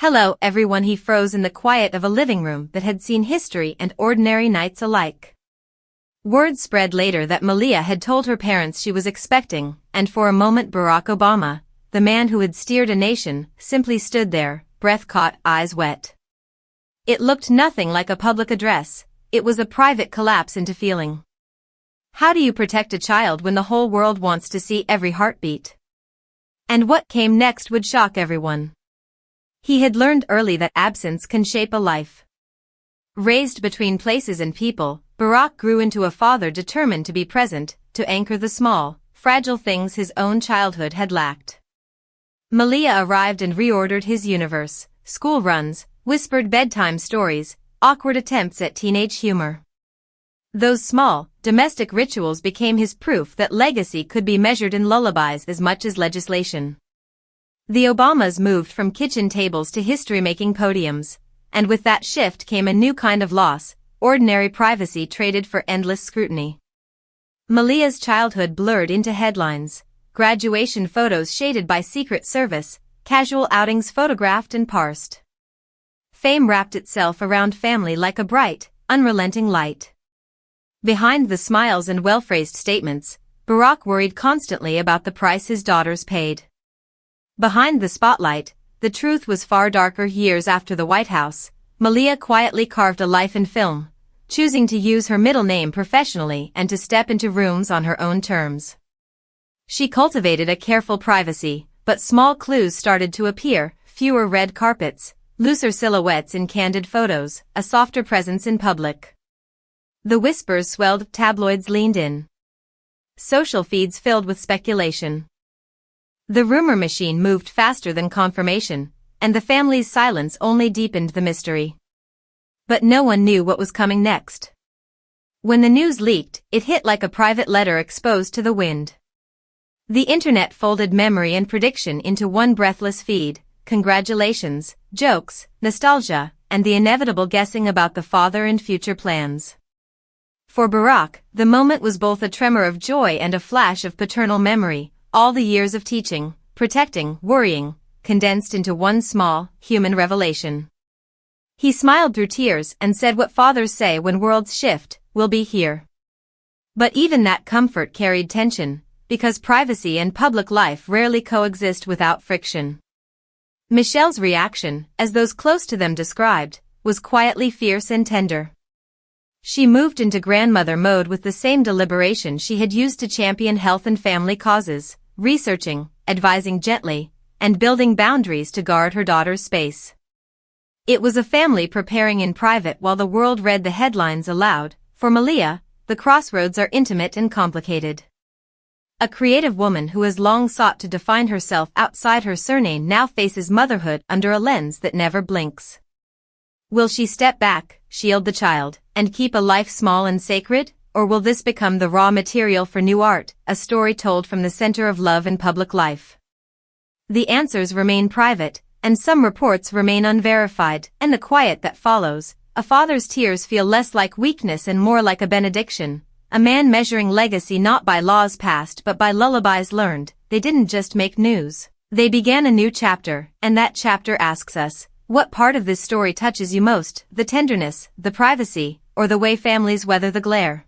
Hello everyone. He froze in the quiet of a living room that had seen history and ordinary nights alike. Word spread later that Malia had told her parents she was expecting, and for a moment Barack Obama, the man who had steered a nation, simply stood there, breath caught, eyes wet. It looked nothing like a public address, it was a private collapse into feeling. How do you protect a child when the whole world wants to see every heartbeat? And what came next would shock everyone. He had learned early that absence can shape a life. Raised between places and people, Barack grew into a father determined to be present, to anchor the small, fragile things his own childhood had lacked. Malia arrived and reordered his universe: school runs, whispered bedtime stories, awkward attempts at teenage humor. Those small, domestic rituals became his proof that legacy could be measured in lullabies as much as legislation. The Obamas moved from kitchen tables to history-making podiums, and with that shift came a new kind of loss: ordinary privacy traded for endless scrutiny. Malia's childhood blurred into headlines, graduation photos shaded by Secret Service, casual outings photographed and parsed. Fame wrapped itself around family like a bright, unrelenting light. Behind the smiles and well-phrased statements, Barack worried constantly about the price his daughters paid. Behind the spotlight, the truth was far darker. Years after the White House, Malia quietly carved a life in film, choosing to use her middle name professionally and to step into rooms on her own terms. She cultivated a careful privacy, but small clues started to appear: fewer red carpets, looser silhouettes in candid photos, a softer presence in public. The whispers swelled, tabloids leaned in. Social feeds filled with speculation. The rumor machine moved faster than confirmation, and the family's silence only deepened the mystery. But no one knew what was coming next. When the news leaked, it hit like a private letter exposed to the wind. The internet folded memory and prediction into one breathless feed: congratulations, jokes, nostalgia, and the inevitable guessing about the father and future plans. For Barack, the moment was both a tremor of joy and a flash of paternal memory: all the years of teaching, protecting, worrying, condensed into one small, human revelation. He smiled through tears and said what fathers say when worlds shift: "We'll be here." But even that comfort carried tension, because privacy and public life rarely coexist without friction. Michelle's reaction, as those close to them described, was quietly fierce and tender. She moved into grandmother mode with the same deliberation she had used to champion health and family causes, researching, advising gently, and building boundaries to guard her daughter's space. It was a family preparing in private while the world read the headlines aloud. For Malia, the crossroads are intimate and complicated. A creative woman who has long sought to define herself outside her surname now faces motherhood under a lens that never blinks. Will she step back, shield the child, and keep a life small and sacred, or will this become the raw material for new art, a story told from the center of love and public life? The answers remain private, and some reports remain unverified, and the quiet that follows: a father's tears feel less like weakness and more like a benediction, a man measuring legacy not by laws passed but by lullabies learned. They didn't just make news, they began a new chapter, and that chapter asks us, what part of this story touches you most: the tenderness, the privacy, or the way families weather the glare?